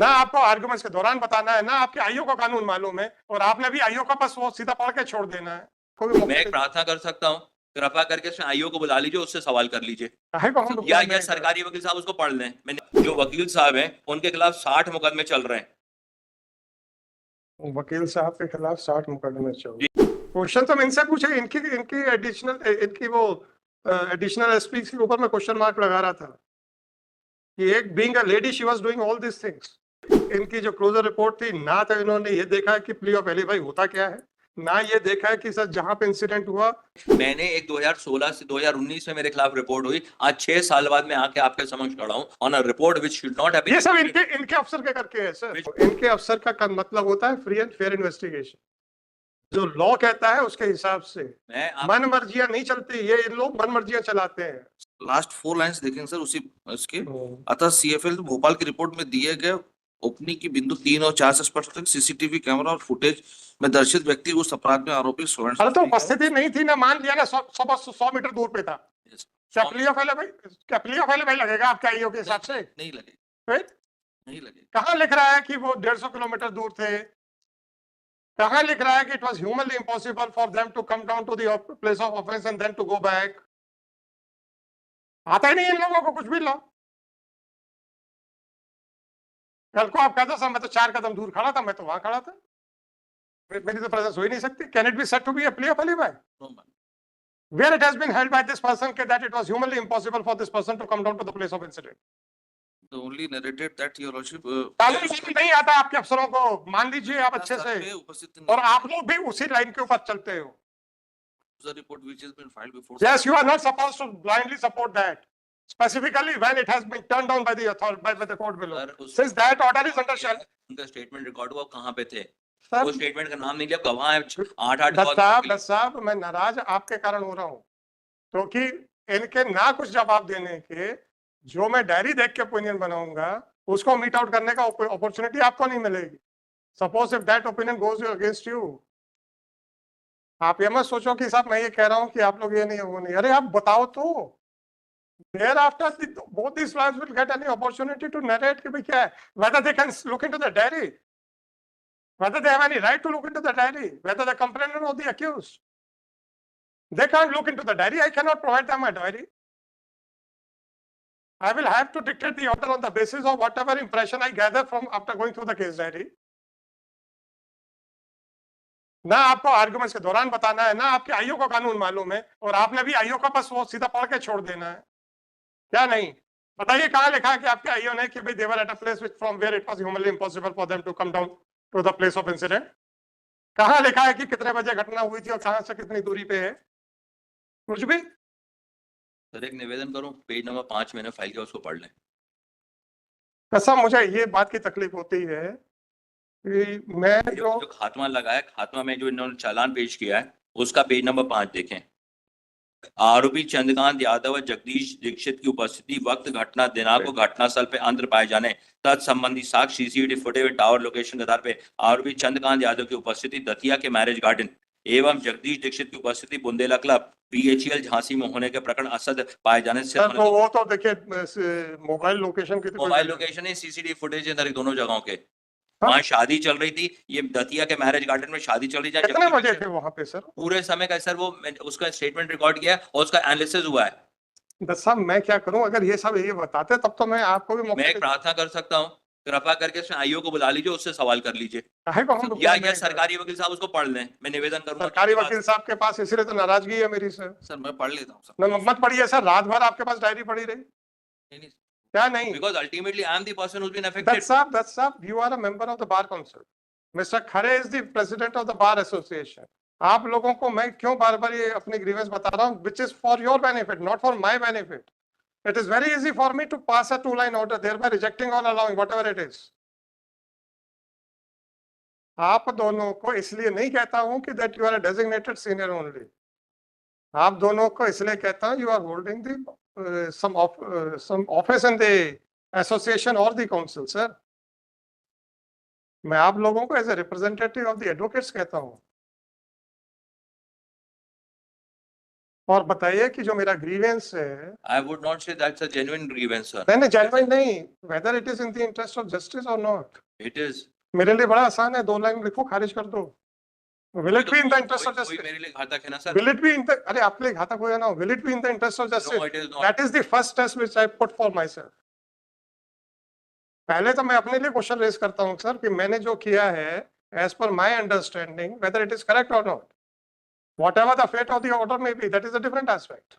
ना आपको आर्गुमेंट्स के दौरान बताना है, ना आपके आईओ का कानून मालूम है, और आपने भी आईओ का बस वो सीधा पढ़ के छोड़ देना है। कोई मैं एक प्रार्थना कर सकता हूँ, कृपा करके उसमें आईओ को बुला लीजिए, उससे सवाल कर लीजिए, या सरकारी वकील साहब उसको पढ़ लें। मैंने जो वकील साहब हैं उनके खिलाफ 60 मुकदमे चल रहे हैं। वकील साहब के खिलाफ 60 मुकदमे चल रहे। क्वेश्चन तो इनसे पूछे, इनकी इनकी एडिशनल इनकी वो एडिशनल एसपी के ऊपर मैं क्वेश्चन मार्क लगा रहा था कि एक being a lady she was doing all this things. इनकी जो क्लोजर रिपोर्ट थी, ना तो इन्होंने ये देखा है कि प्ली ऑफ एलिबाई होता क्या है, ना ये देखा है कि सर जहां पे इंसिडेंट हुआ। मैंने एक 2016 से 2019 में मेरे खिलाफ रिपोर्ट हुई, आज 6 साल बाद मैं आके आपके समक्ष खड़ा हूं on a report which should not have been. ये सब इनके अफसर के करके है सर। इनके अफसर का मतलब होता है फ्री एंड फेयर इन्वेस्टिगेशन, जो लॉ कहता है उसके हिसाब से। मन मर्जियां नहीं चलती, ये इन लोग मन मर्जियां चलाते हैं। लास्ट 4 लाइंस देखेंगे सर उसी इसके। अतः सीएफएल भोपाल की रिपोर्ट में दिए गए ओपनिंग की बिंदु 3 और 4 से स्पष्ट है सीसीटीवी कैमरा और फुटेज में दर्शित व्यक्ति उस अपराध में आरोपी अरे तो उपस्थिति नहीं थी ना, मान लिया ना 100 मीटर दूर पे था। क्या प्ली ऑफ एलिबाई लगेगा आपके आईओ के हिसाब से? नहीं लगेगा, नहीं लगेगा। कहाँ लिख रहा है कि वो 150 किलोमीटर दूर थे? कहाँ लिख रहा है कि it was humanly impossible for them to come down to the place of offence and then to go back? आता ही नहीं इन लोगों को कुछ भी। लो कल को आप कहते सर मैं तो 4 कदम दूर खड़ा था, मैं तो वहां खड़ा था, मेरी तो प्रेजेंस हो ही नहीं सकती। Can it be said to be a plea of alibi where it has been held by this person that it was humanly impossible for this person to come down to the place of incident? The only narrated that your lordship नहीं आता आपके अफसरों को, मान लीजिए आप अच्छे से, और आप लोग भी उसी लाइन के ऊपर चलते हो। The report which has been filed before. Yes, you are not supposed to blindly support that, specifically when it has been turned down by the authority, by the court below. Since that order is under shell. उनका statement record हुआ, कहां पे थे वो statement का नाम नहीं लिया, गवाह है 8-8 दस साहब मैं नाराज आपके कारण हो रहा हूं, क्योंकि इनके ना कुछ जवाब देने के, जो मैं डायरी देख के ओपिनियन बनाऊंगा उसको मीट आउट करने का अपॉर्चुनिटी आपको नहीं मिलेगी। Suppose if that opinion goes against you, आप ये मत सोचो कि साहब मैं ये कह रहा हूं कि आप लोग ये नहीं वो नहीं। अरे आप बताओ तो, thereafter both these lawyers will get any opportunity to narrate कि भाई क्या है, whether they can look into the diary, whether they have any right to look into the diary, whether the complainant or the accused. They can't look into the diary. I cannot provide them a diary. I will have to dictate the order on the basis of whatever impression I gather from after going through the case diary. ना आपको arguments के दौरान बताना है, ना आपके IO का कानून मालूम है, और आपने भी आईओ का बस वो सीधा पढ़ के छोड़ देना है। क्या नहीं बताइए, कहाँ लिखा है कि आपके आईओ ने कि भाई they were at a place which from where it was humanly impossible for them to come down to the place of incident? कहाँ लिखा है कि कितने बजे घटना हुई थी और कहाँ से कितनी दूरी पे है? कुछ भी। सर एक निवेदन करूं, पेज नंबर 5 मैंने फाइल किया, उसको पढ़ लें। कसम मुझे ये बात की तकलीफ होती है कि मैं जो खात्मा लगाया, खात्मा में जो इन्होंने चालान पेश किया है उसका पेज नंबर 5 देखें। आरोपी चंद्रकांत यादव व जगदीश दीक्षित की उपस्थिति वक्त घटना दिनांक को घटनास्थल पे अंतर पाए जाने तत्संबंधी साक्ष्य सीसीटीवी फुटेज टावर लोकेशन के आधार पे आरोपी चंद्रकांत यादव की उपस्थिति दतिया के मैरिज गार्डन एवं जगदीश दीक्षित की उपस्थिति बुंदेला क्लब पीएचएल झांसी में होने के प्रकरण असद पाए जाने से तो वो तो देखिए मोबाइल लोकेशन की, मोबाइल लोकेशन है, सीसीटीवी फुटेज है दोनों जगहों के। वहाँ शादी चल रही थी, ये दतिया के मैरिज गार्डन में शादी चल रही थी। कितने बजे थे वहाँ पे सर? पूरे समय का सर वो उसका स्टेटमेंट रिकॉर्ड किया और उसका एनालिसिस हुआ है। बस साहब मैं क्या करूं, अगर ये सब ये बताते तब तो मैं आपको भी मैं एक प्रार्थना कर सकता हूँ, कृपा करके उसमें आईओ को बुला लीजिए, उससे सवाल कर लीजिए, या सरकारी वकील साहब उसको पढ़ लें। मैं निवेदन करूंगा सरकारी वकील साहब के पास, इसलिए तो नाराजगी है मेरी सर। सर मैं पढ़ लेता हूँ सर। मत पढ़िए सर, रात भर आपके पास डायरी पड़ी रही। क्या नहीं? Because ultimately I am the person who's been affected. That's sir, you are a member of the bar council. Mr. Khare is the president of the bar association. आप लोगों को मैं क्यों बार बार ये अपनी ग्रीवेंस बता रहा हूँ, which is for your benefit, not for my benefit. It is very easy for me to pass a 2-line order, thereby rejecting or allowing whatever it is. आप दोनों को इसलिए नहीं कहता हूं कि that you are a designated senior only. आप दोनों को इसलिए कहता हूं you are holding the some office in the association or the council, sir. मैं आप लोगों को as a representative of the advocates कहता हूं। और बताइए कि जो मेरा ग्रीवेंस है, I would not say that's a genuine grievance, sir. नहीं जेन्युइन नहीं, whether it is in the interest of justice और नॉट। It is. मेरे लिए बड़ा आसान है, 2 लाइन लिखो, खारिज कर दो। Will it be in the interest of कोई जस्टिस? मेरे लिए घातक है ना sir? Will it be in the, अरे आपके लिए घातक हो या ना हो, will it be in the interest of justice? No, it is not. That is the first test which I put for myself. पहले तो मैं अपने लिए क्वेश्चन रेज करता हूँ सर कि मैंने जो किया है as per my understanding whether it is correct or not. Whatever the fate of the order may be, that is a different aspect.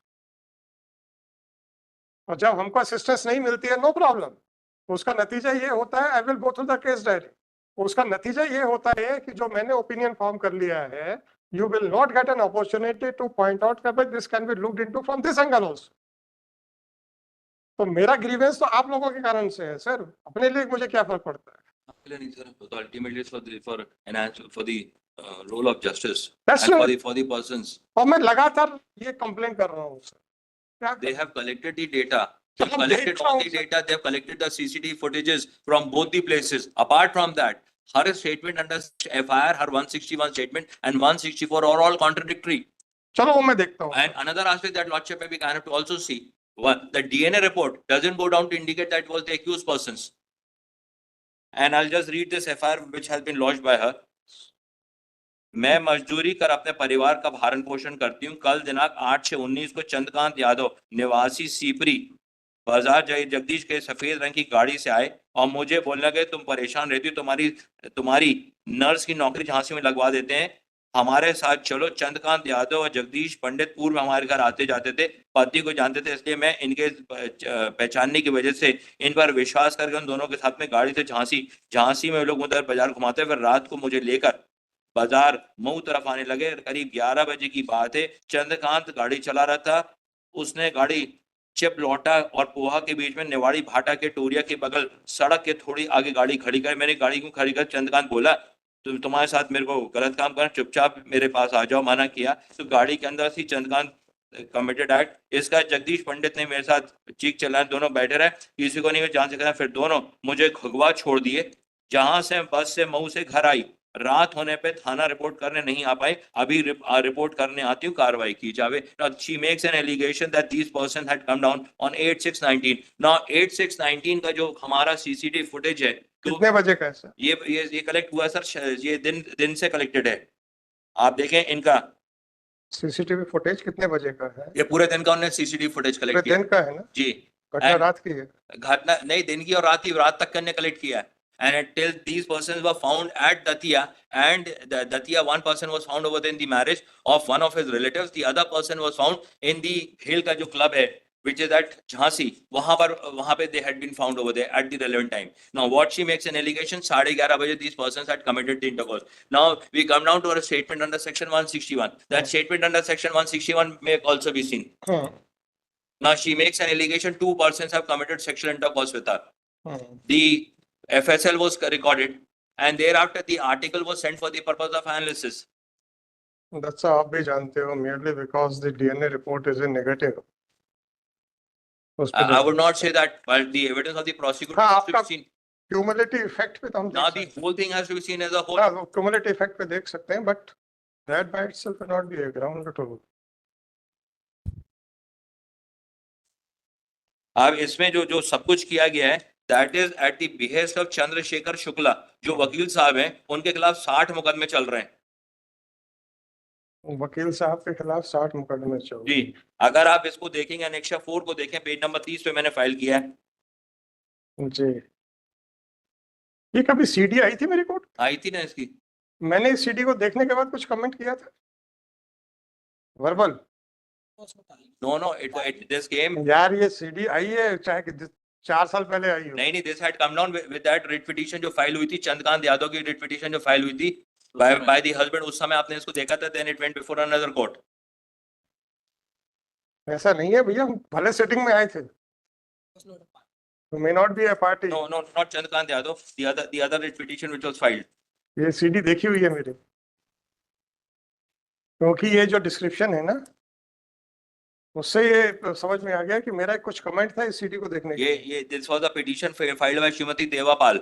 और जब हमको असिस्टेंस नहीं मिलती है, नो प्रॉब्लम, उसका नतीजा ये होता है, I will go through the case diary, उसका नतीजा ये होता है कि जो मैंने ओपिनियन फॉर्म कर लिया है, you will not get an opportunity to point out that this can be looked into from this angle also. तो मेरा ग्रीवेंस तो आप लोगों के कारण से है सर, अपने लिए मुझे क्या फर्क पड़ता है? आपके लिए नहीं सर, तो ultimately for the role of justice That's and right. for the persons. और मैं लगातार ये कंप्लेन कर रहा हूँ सर, क्या They have collected the data. They have हम collected देख रहा all हूँ the sir. data. They have collected the CCTV footages from both the places. Apart from that, her statement under FIR, her 161 statement and 164 are all contradictory. चलो वो मैं देखता हूँ। And another aspect that Lordship may be kind of to also see, one, the DNA report doesn't go down to indicate that it was the accused persons. And I'll just read this FIR which has been lodged by her. मैं मजदूरी कर अपने परिवार का भरण पोषण करती हूँ। कल दिनांक 8/6/19 को चंद्रकांत यादव निवासी सीपरी बाजार जगदीश के सफेद रंग की गाड़ी से आए और मुझे बोलने लगे तुम परेशान रहती हो, तुम्हारी नर्स की नौकरी झांसी में लगवा देते हैं, हमारे साथ चलो। चंद्रकांत यादव और जगदीश पंडित पूर्व हमारे घर आते जाते थे, पति को जानते थे, इसलिए मैं इनके पहचानने की वजह से इन पर विश्वास करके उन दोनों के साथ में गाड़ी से झांसी में लोग उधर बाजार घुमाते, फिर रात को मुझे लेकर बाजार मऊ तरफ आने लगे। करीब 11 बजे की बात है। चंद्रकांत गाड़ी चला रहा था, उसने गाड़ी चिप लौटा और पोहा के बीच में निवाड़ी भाटा के टोरिया के बगल सड़क के थोड़ी आगे गाड़ी खड़ी कर, मैंने गाड़ी क्यों खड़ी कर, चंद्रकांत बोला तुम्हारे साथ मेरे को गलत काम करना, चुपचाप मेरे पास आ जाओ, मना किया तो गाड़ी के अंदर से चंद्रकांत कमिटेड एक्ट। इसका जगदीश पंडित ने मेरे साथ चीख चिल्लाए, दोनों बैठे रहे, किसी को नहीं जान सकता। फिर दोनों मुझे खगवा छोड़ दिए। जहां से बस से मऊ से घर आई, रात होने पे थाना रिपोर्ट करने नहीं आ पाई, अभी रिपोर्ट करने आती हूँ, कार्रवाई की जावे। Now she makes an allegation that these person had come down on 8/6/19. Now 8/6/19 का जो हमारा CCTV फुटेज है, तो कितने बजे का है सर? ये कलेक्ट हुआ सर, ये दिन से कलेक्टेड है। आप देखें इनका सीसीटीवी फुटेज कितने बजे का है? ये पूरे दिन का उन्होंने CCTV फुटेज पूरे कलेक्ट किया दिन का है ना? जी। घटना रात की है? घटना नहीं, दिन की और रात तक करने कलेक्ट किया है। And until these persons were found at Datia, and the Datia, one person was found over there in the marriage of one of his relatives, the other person was found in the hill का जो club है, which is at Jhansi, वहां पे they had been found over there at the relevant time. Now what she makes an allegation, 11:30 बजे these persons had committed the intercourse. Now we come down to a statement under section 161. That statement under section 161 may also be seen. Now she makes an allegation 2 persons have committed sexual intercourse with her. The FSL was recorded and thereafter the article was sent for the purpose of analysis. That's आप भी जानते हो, merely because the DNA report is in negative. I would not say that, but the evidence of the prosecutor हाँ, has to be आपका seen. cumulative effect पे तो हम Now देख the सकते whole thing has to be seen as a whole. हैं। हाँ, cumulative effect पे देख सकते हैं, but that by itself will not be a ground to. अब इसमें जो सब कुछ किया गया है, that is at the behest of Chandrashekhar Shukla, जो वकील साहब हैं, उनके खिलाफ 60 मुकदमे चल रहे हैं। वकील साहब के खिलाफ 60 मुकदमे चल रहे हैं। जी, अगर आप इसको देखेंगे, अनेक्षा 4 को देखें, पेज नंबर 30 पे मैंने फाइल किया है। जी, ये कभी सीडी आई थी मेरी कोर्ट? आई थी ना इसकी। मैंने इस सीडी को देखने के बाद कुछ कमेंट किया था वर्बल? No, this came. यार ये सीडी आई है, चाहे कि 4 साल पहले आई हो। नहीं, this had come down with that writ petition जो फाइल हुई थी, चंद्रकांत यादव की writ petition जो फाइल हुई थी by the husband, उस समय आपने इसको देखा था, then it went before another court. ऐसा नहीं है भैया, भले सेटिंग में आए थे। may not be a party. No, not Chandrakant Yadav, the other writ petition which was filed. ये सीडी देखी हुई है मेरी, क्योंकि ये जो डिस्क्रिप्शन है ना, उससे ये समझ में आ गया कि मेरा कुछ कमेंट था इस सीडी को देखने के। ये this was a petition filed by Shrimati देवापाल.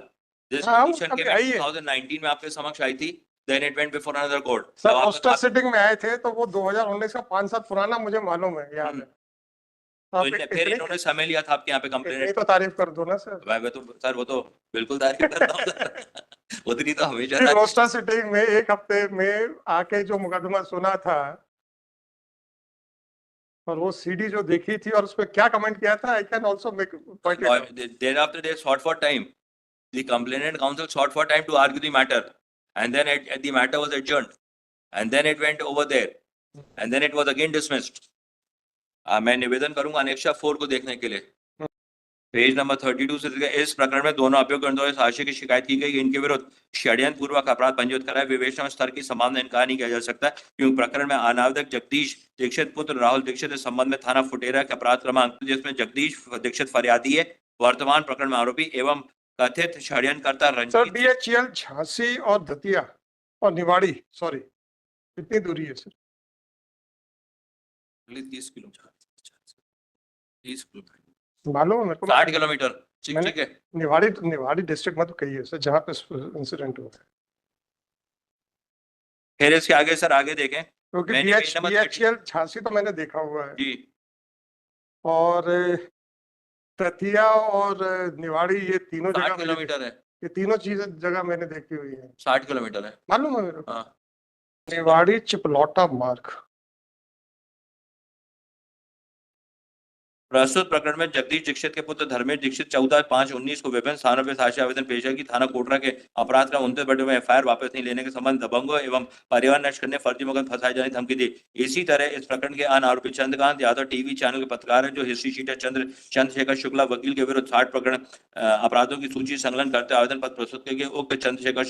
This हाँ, petition कभी came आई in है। 2019 में आपके समक्ष आई थी, then it went before another court. Sir जब आपका रोस्टर सिटिंग में आए थे तो वो 2019 का 5 साल पुराना मुझे मालूम है, याद है। तो आप फिर इन्होंने समय लिया था आपके यहाँ पे इतनी कंप्लेंट। तो तारीफ कर दो ना सर। मैं तो सर वो तो बिल्कुल तारीफ करता हूँ सर। उतनी तो हमेशा तारीफ- रोस्टर सिटिंग में एक हफ्ते में आके जो मुकदमा सुना था और वो सीडी जो देखी थी और उसपे क्या कमेंट किया था, I can also make point it out. Thereafter they sought for time. The complainant counsel sought for time to argue the matter, and then the matter was adjourned, and then it went over there, and then it was again dismissed. मैं निवेदन करूंगा अनेक्षा 4 को देखने के लिए। Page number 32 से इस प्रकरण में दोनों अभियुक्तों द्वारा साक्ष्य की शिकायत की गई। इनके विरुद्ध षड्यंत्र पूर्वक अपराध पंजीकृत कराए विवेचना स्तर की संभावना इनकार नहीं किया जा सकता, क्योंकि प्रकरण में अनावधक जगदीश दीक्षित पुत्र राहुल दीक्षित इस संबंध में थाना फुटेरा के अपराध क्रमांक जिसमें जगदीश दीक्षित फरियादी है, वर्तमान प्रकरण में आरोपी एवं कथित षड्यंत्रकर्ता सर रंजीत डीएचएल झांसी और दतिया और निवाड़ी, सॉरी कितनी दूरी है सर? 30 किलोमीटर 30 किलोमीटर मालूम है मेरे को। 60 किलोमीटर। ठीक मैंने- ठीक है। निवाड़ी डिस्ट्रिक्ट में तो कही है सर जहाँ पे इंसिडेंट हुआ है, फिर इसके आगे सर आगे देखें क्योंकि मैंने पेज नंबर डीएचएल झांसी तो मैंने देखा हुआ है जी। और दतिया और निवाड़ी ये तीनों 60 जगह किलोमीटर है। ये तीनों चीजें जगह मैंने देखी हुई है, 60 किलोमीटर है। मालूम है मेरे को। हाँ। निवाड़ी चिपलौटा मार्ग। प्रस्तुत प्रकरण में जगदीश दीक्षित के पुत्र धर्मेश दीक्षित 14/5/19 को विभिन्न स्थानों पर साक्ष्य आवेदन पेश है कि थाना कोटरा के अपराध का 29 बटे में एफआईआर वापस नहीं लेने के संबंध दबंगों एवं परिवार नष्ट करने फर्जी मुकदमा फंसाए जाने की धमकी दी। इसी तरह इस प्रकरण के अन्य आरोपी चंद्रकांत यादव टीवी चैनल के पत्रकार है जो हिस्ट्री शीटर चंद्रशेखर शुक्ला वकील के विरुद्ध 60 प्रकरण अपराधों की सूची संकलन करते आवेदन पत्र प्रस्तुत किए गए। उक्त चंद्रशेखर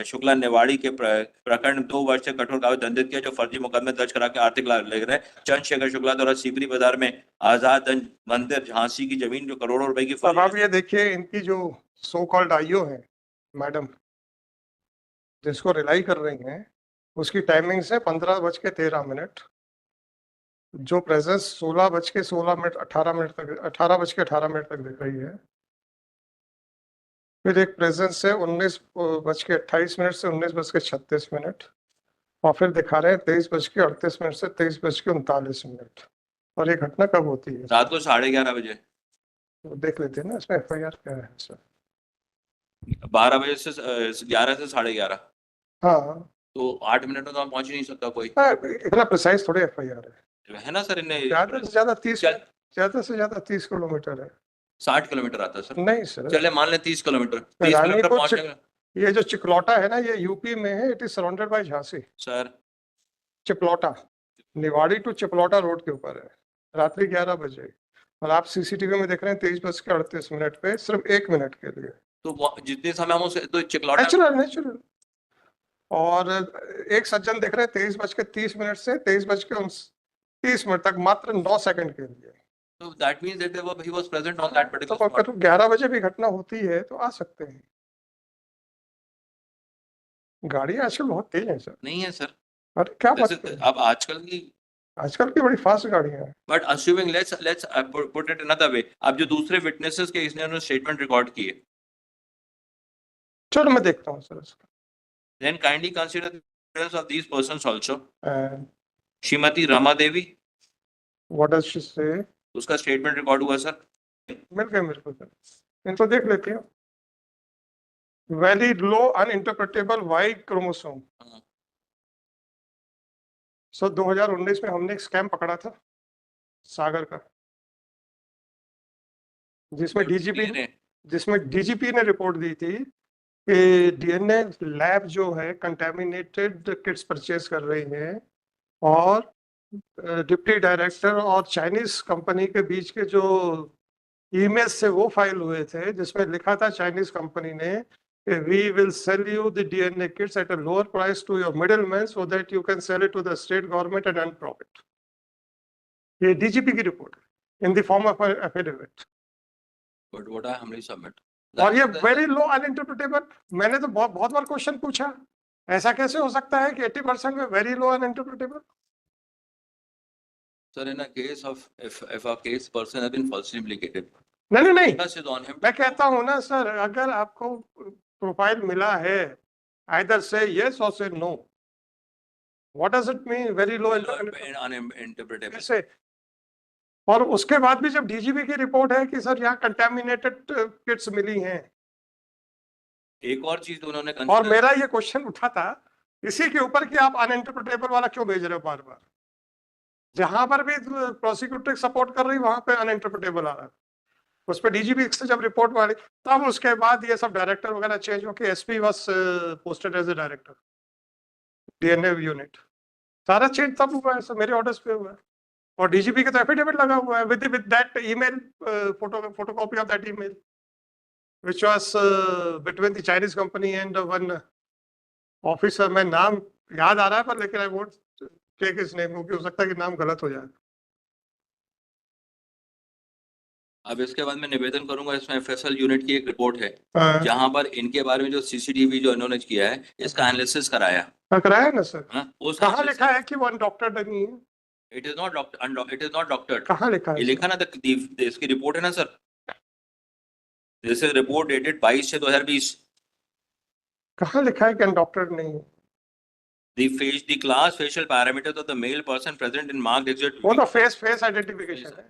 शुक्ला नेवाड़ी के प्रकरण 2 वर्ष से कठोर कारावास दंडित किया जो फर्जी मुकदमे दर्ज करा के आर्थिक लाभ ले रहे। चंद्रशेखर शुक्ला द्वारा सीपरी बाजार में आजाद मंदिर झांसी की जमीन जो करोड़ों रुपए की अब आप ये देखिए इनकी जो सो कॉल्ड आईओ है मैडम जिसको रिलाई कर रही हैं, उसकी टाइमिंग है 15:13, जो प्रेजेंस 16:16 तक 18:18 तक दिख रही है। फिर एक प्रेजेंस है 19:28 से 19:36 और फिर दिखा रहे हैं 23:38 से 23:39। और ये घटना कब होती है? रात को 11:30 बजे। तो देख लेते हैं ना इसमें एफआईआर क्या है सर। 12 बजे से 11 से 11:30। हाँ तो 8 मिनट में तो हम पहुंच ही नहीं सकता कोई, इतना प्रिसाइज थोड़े एफआईआर है ना सर। इन्हें ज्यादा से ज्यादा 30 किलोमीटर है। 60 किलोमीटर आता है सर। नहीं सर, चले मान ले 30 किलोमीटर, 30 रानी किलोमीटर को पहुंचेगा ये जो चिकलौटा है ना, ये यूपी में है। It is surrounded by Jhansi. Sir. Chiplauta Niwari to Chiplauta road के ऊपर है, रात्रि 11 बजे। और आप सीसीटीवी में देख रहे हैं 23:38 पे, सिर्फ 1 मिनट के लिए। तो जितने समय हम उसे तो चिकलौटा नेचुरल। और एक सज्जन देख रहे हैं 23:30 से 23:29 तक, मात्र 9 सेकंड के लिए। तो that means that he was present on that तो पर्टिकुलर स्पॉट। अगर 11 बजे भी घटना होती है तो आ सकते हैं। गाड़ी आजकल बहुत तेज है सर। नहीं है सर। अरे क्या बात कर रहे हैं? अब आजकल की बड़ी फास्ट गाड़ियां हैं। But assuming let's put it another way, अब जो दूसरे विटनेसेस के इसने स्टेटमेंट रिकॉर्ड किए, चलो मैं देखता हूँ सर इसका। then kindly consider the presence of these persons also. And Shrimati Rama Devi, what does she say? उसका स्टेटमेंट रिकॉर्ड हुआ सर। मिल गए मेरे को सर, इनको देख लेते हैं। Very low uninterpretable Y chromosome. So 2019 में हमने एक स्कैम पकड़ा था सागर का, जिसमें डीजीपी ने रिपोर्ट दी थी कि डीएनए लैब जो है कंटेमिनेटेड किट्स परचेज कर रही है, और डिप्टी डायरेक्टर और चाइनीज कंपनी के बीच के जो ईमेल से वो फाइल हुए थे जिसमें लिखा था चाइनीज कंपनी ने we will sell you the DNA kits at a lower price to your middlemen so that you can sell it to the state government and earn profit. ये DGP की report है in the form of an affidavit. But what I humbly submit. और ये very low अनइंटरप्रेटेबल। मैंने तो बहुत बार question पूछा, ऐसा कैसे हो सकता है कि 80% में very low uninterpretable? Sir, in a case of if a case person has been falsely implicated, नहीं focus is on him. मैं कहता हूँ ना सर, अगर आपको प्रोफाइल मिला है either say yes or say no. What does it mean? Very low Uninterpretable. कैसे? और उसके बाद भी जब डीजीपी की रिपोर्ट है कि सर यहाँ कंटेमिनेटेड किट्स मिली हैं, एक और चीज उन्होंने और consider- मेरा ये क्वेश्चन उठा था इसी के ऊपर कि आप अनइंटरप्रेटेबल वाला क्यों भेज रहे हो बार बार? जहां पर भी प्रोसिक्यूटर सपोर्ट कर रही वहां पे अनइंटरप्रेटेबल आ रहा है। उस पर डीजीपी से जब रिपोर्ट मारी तब उसके बाद ये सब डायरेक्टर वगैरह चेंज होकर SP was posted as a director DNA unit, सारा चेंज तब हुआ है सर, मेरे ऑर्डर्स पे हुआ है। और डीजीपी का तो एफिडेविट लगा हुआ है with that email, photocopy of that email which was between the Chinese company and one officer. मैं नाम याद आ रहा है पर लेकिन I won't take his name क्योंकि हो सकता है कि नाम गलत हो जाए। अब इसके बाद मैं निवेदन करूंगा, इसमें एफएसएल यूनिट की एक रिपोर्ट है हाँ, जहां पर इनके बारे में जो सीसीटीवी जो इन्होंने किया है इसका एनालिसिस कराया। कराया ना सर? हाँ, उस कहाँ लिखा है कि वो अनडॉक्टर्ड नहीं है? It is not doctor, it is not doctor. कहाँ लिखा ये है? लिखा ना इसकी रिपोर्ट है ना sir, this is report dated 22/6/2020। कहाँ लिखा है कि अनडॉक्टर्ड नहीं है? The class facial parameters of the male person present in marked exit। वो तो फेस आइडेंटिफिकेशन है।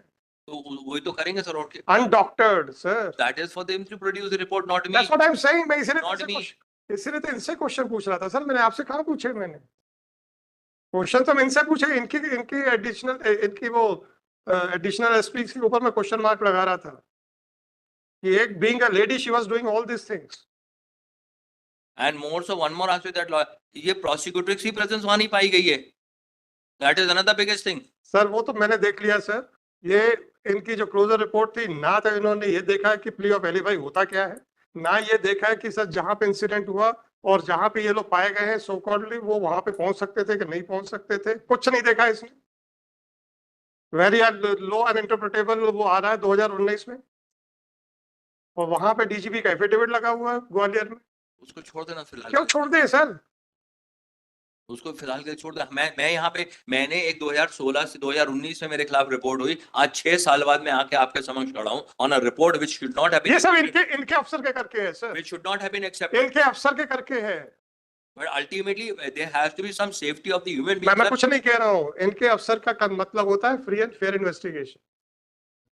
तो वही तो करेंगे सर, और अनडॉक्टर्ड sir, that is for them to produce the report, not me। That's what I am saying. मैं Not me। इसीलिए तो इनसे क्वेश्चन पूछ रहा था सर। मैंने आपसे कहाँ पूछे? मैंने क्वेश्चन तो मैं इनसे पूछे, इनकी एडिशनल इनकी वो एडिशनल एसपी के ऊपर मैं क्वेश्चन मार्क लगा रहा था कि एक being a lady she was doing all this things. And more so, one more aspect that ये prosecutrix की presence वहां नहीं पाई गई है। That is another biggest thing। Sir वो तो मैंने देख लिया सर। ये इनकी जो क्लोजर रिपोर्ट थी ना, तो इन्होंने ये देखा है कि प्ली ऑफ एलिबाई होता क्या है, ना ये देखा है कि सर जहां पे इंसिडेंट हुआ और जहां पे ये लोग पाए गए हैं सो कॉल्डली वो वहां पे पहुंच सकते थे कि नहीं पहुंच सकते थे, कुछ नहीं देखा इसने। वेरी लो अनइंटरप्रेटेबल वो आ रहा है 2019 में, और वहां पे डीजीपी का एफिडेविट लगा हुआ है ग्वालियर में। उसको छोड़ देना फिलहाल। क्यों छोड़ दे सर? उसको फिलहाल के छोड़ दे। मैं यहाँ पे मैंने एक 2016 से 2019 में मेरे खिलाफ रिपोर्ट हुई, आज 6 साल बाद मैं आके आपके समक्ष खड़ा हूँ on a report which should not have been, ये सब इनके अफसर के करके है sir, which should not have been accepted. इनके अफसर के करके है। But ultimately there has to be some safety of the human being। मैं कुछ नहीं कह रहा हूँ। इनके अफसर का मतलब होता है फ्री एंड फेयर इन्वेस्टिगेशन,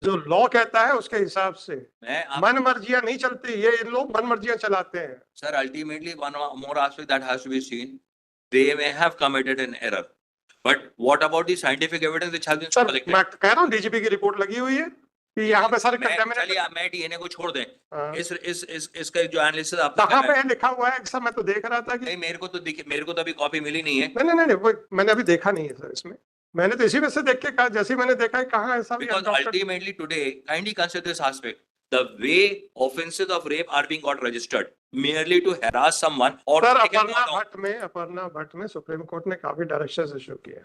जो लॉ कहता है उसके हिसाब से। मन मर्जियां नहीं चलती, ये इन लोग मन मर्जियां चलाते हैं sir. Ultimately one more aspect that has to be seen, they may have committed an error, but what about the scientific evidence which has been sir. collected? मैं कह रहा हूँ डीजीपी की रिपोर्ट लगी हुई है कि यहाँ पे सारे चलिए मैं डीएनए को छोड़ दें, हाँ। इसका जो एनालिसिस आपने कहाँ कहा पे लिखा हुआ है सर? मैं तो देख रहा था कि नहीं, मेरे को तो अभी कॉपी मिली नहीं है। नहीं वो मैंने अभी देखा नहीं है सर इसमें। मैंने तो इसी में से देख के कहा, जैसे मैंने देखा है कहाँ ऐसा भी Because ultimately today, kindly consider this aspect, the way offenses of rape are being got registered merely to harass someone or sir take him down। Aparna Bhatt में सुप्रीम कोर्ट ने काफी डायरेक्शंस इशू किया।